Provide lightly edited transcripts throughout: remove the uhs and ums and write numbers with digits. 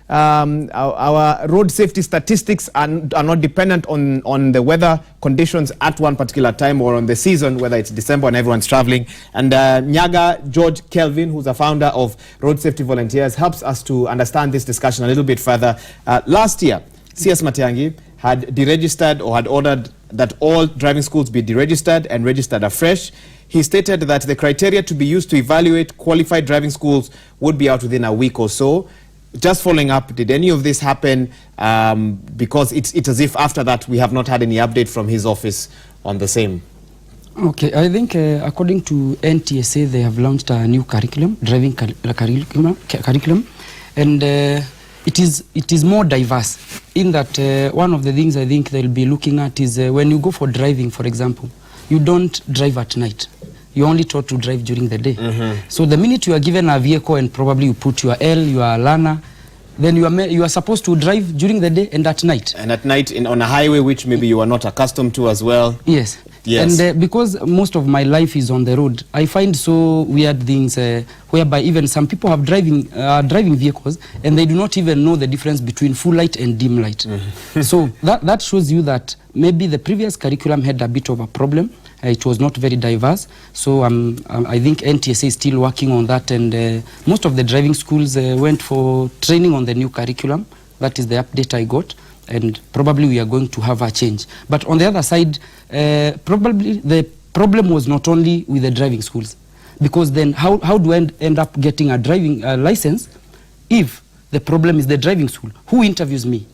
our road safety statistics are not dependent on the weather conditions at one particular time or on the season, whether it's December and everyone's traveling. And Nyaga George Kelvin, who's a founder of Road Safety Volunteers, helps us to understand this discussion a little bit further. Last year, CS Matiang'i had deregistered or had ordered that all driving schools be deregistered and registered afresh. He stated that the criteria to be used to evaluate qualified driving schools would be out within a week or so. Just following up, did any of this happen? Because it's as if after that we have not had any update from his office on the same. Okay, I think according to NTSA, they have launched a new curriculum, driving curriculum, and it is more diverse in that one of the things I think they'll be looking at is when you go for driving, for example, you don't drive at night. You're only taught to drive during the day. So the minute you are given a vehicle and probably you put your L, your learner, then you are supposed to drive during the day and at night. And at night on a highway which maybe you are not accustomed to as well. Yes. Yes. And because most of my life is on the road, I find so weird things whereby even some people have driving vehicles and they do not even know the difference between full light and dim light. So that shows you that maybe the previous curriculum had a bit of a problem. It was not very diverse. So I think NTSA is still working on that, and most of the driving schools went for training on the new curriculum. That is the update I got. And probably we are going to have a change. But on the other side, probably the problem was not only with the driving schools. Because then how do I end up getting a driving license if the problem is the driving school? Who interviews me?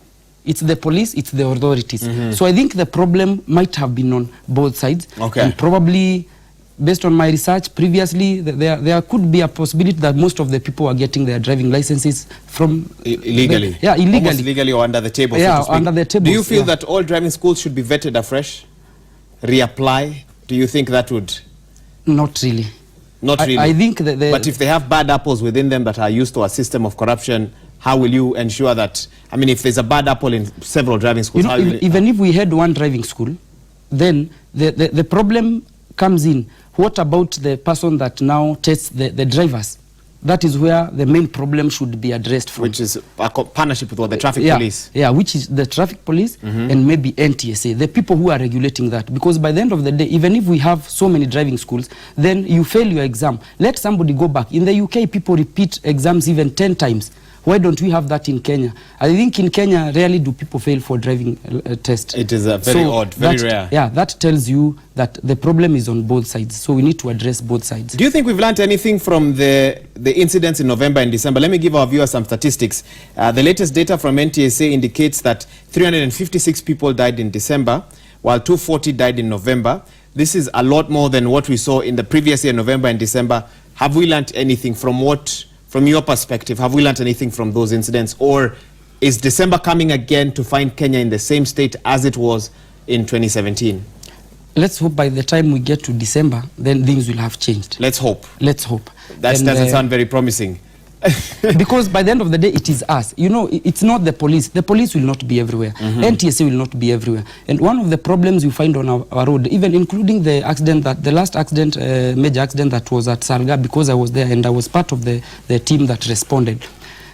It's the police, it's the authorities. So I think the problem might have been on both sides. Okay. And probably, based on my research previously, there could be a possibility that most of the people are getting their driving licenses from illegally. Illegally. Almost illegally or under the table. Yeah, so under the table. Do you feel that all driving schools should be vetted afresh? Reapply? Do you think that would? Not really. Not really. I think that but if they have bad apples within them that are used to a system of corruption, how will you ensure that? I mean, if there's a bad apple in several driving schools, even if we had one driving school, then the problem comes in. What about the person that now tests the drivers? That is where the main problem should be addressed from. Which is a partnership with the traffic police. Yeah, which is the traffic police and maybe NTSA, the people who are regulating that. Because by the end of the day, even if we have so many driving schools, then you fail your exam. Let somebody go back. In the UK, people repeat exams even 10 times. Why don't we have that in Kenya? I think in Kenya, rarely do people fail for driving test. It is very odd, very rare. Yeah, that tells you that the problem is on both sides. So we need to address both sides. Do you think we've learned anything from the incidents in November and December? Let me give our viewers some statistics. The latest data from NTSA indicates that 356 people died in December, while 240 died in November. This is a lot more than what we saw in the previous year, November and December. Have we learned anything from your perspective? Have we learned anything from those incidents? Or is December coming again to find Kenya in the same state as it was in 2017? Let's hope by the time we get to December, then things will have changed. Let's hope. Let's hope. That doesn't sound very promising. Because by the end of the day, it is us. You know, it's not the police. The police will not be everywhere. NTSA will not be everywhere. And one of the problems you find on our road, even including the accident, the last accident, major accident that was at Salga, because I was there and I was part of the team that responded.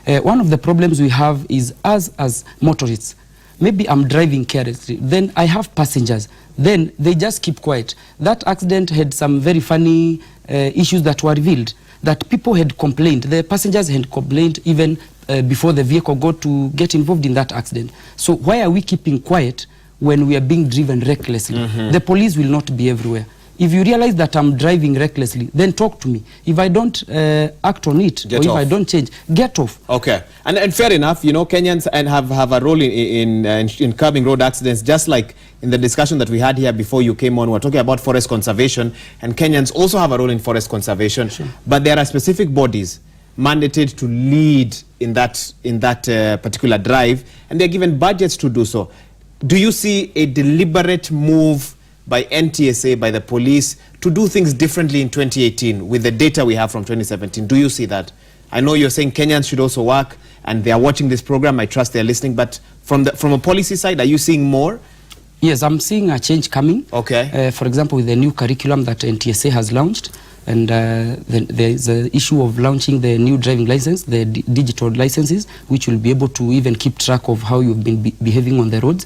One of the problems we have is us as motorists. Maybe I'm driving carelessly, then I have passengers, then they just keep quiet. That accident had some very funny issues that were revealed, that people had complained, the passengers had complained even before the vehicle got to get involved in that accident. So why are we keeping quiet when we are being driven recklessly? The police will not be everywhere. If you realize that I'm driving recklessly, then talk to me. If I don't act on it, if I don't change, get off. Okay. And fair enough, you know, Kenyans have a role in curbing road accidents, just like in the discussion that we had here before you came on. We're talking about forest conservation, and Kenyans also have a role in forest conservation. Sure. But there are specific bodies mandated to lead in that particular drive, and they're given budgets to do so. Do you see a deliberate move by NTSA, by the police, to do things differently in 2018 with the data we have from 2017? Do you see that? I know you're saying Kenyans should also work, and they are watching this program. I trust they're listening. But from a policy side, are you seeing more? Yes, I'm seeing a change coming. Okay. For example, with the new curriculum that NTSA has launched, And there is an issue of launching the new driving license, the digital licenses, which will be able to even keep track of how you've been behaving on the roads.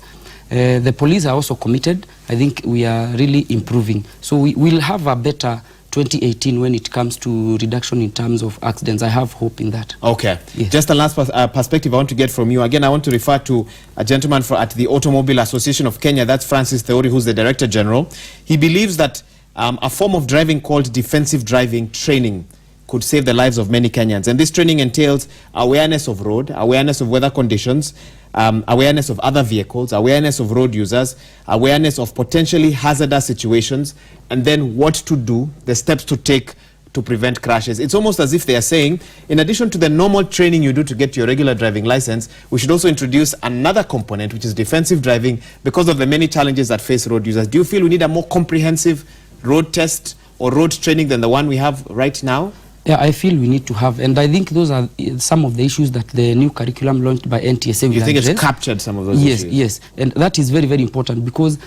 The police are also committed. I think we are really improving. So we will have a better 2018 when it comes to reduction in terms of accidents. I have hope in that. Okay. Yes. Just a last perspective I want to get from you. Again, I want to refer to a gentleman at the Automobile Association of Kenya. That's Francis Theori, who's the Director General. He believes that a form of driving called defensive driving training could save the lives of many Kenyans. And this training entails awareness of road, awareness of weather conditions, awareness of other vehicles, awareness of road users, awareness of potentially hazardous situations, and then what to do, the steps to take to prevent crashes. It's almost as if they are saying, in addition to the normal training you do to get your regular driving license, we should also introduce another component, which is defensive driving, because of the many challenges that face road users. Do you feel we need a more comprehensive road test or road training than the one we have right now? Yeah, I feel we need to have, and I think those are some of the issues that the new curriculum launched by NTSA will You think address. it's captured some of those issues? Yes, and that is very, very important, because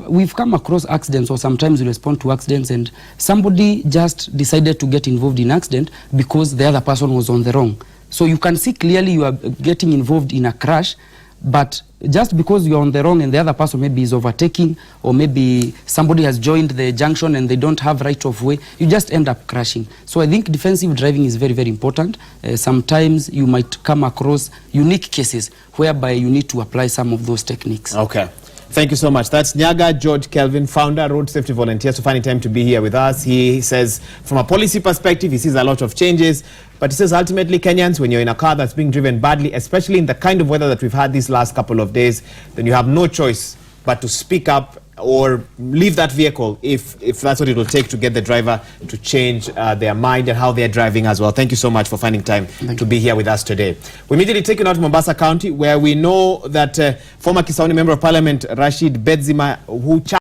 we've come across accidents, or sometimes we respond to accidents, and somebody just decided to get involved in accident because the other person was on the wrong. So you can see clearly you are getting involved in a crash, but just because you're on the wrong and the other person maybe is overtaking, or maybe somebody has joined the junction and they don't have right of way, you just end up crashing. So I think defensive driving is very, very important. Sometimes you might come across unique cases whereby you need to apply some of those techniques. Okay. Thank you so much. That's Nyaga George Kelvin, founder, Road Safety Volunteers, for finding time to be here with us. He says, from a policy perspective, he sees a lot of changes, but he says ultimately Kenyans, when you're in a car that's being driven badly, especially in the kind of weather that we've had these last couple of days, then you have no choice but to speak up or leave that vehicle if that's what it will take to get the driver to change their mind and how they're driving as well. Thank you so much for finding time to be here with us today. We immediately take you now to Mombasa County, where we know that former Kisauni Member of Parliament Rashid Bedzima, who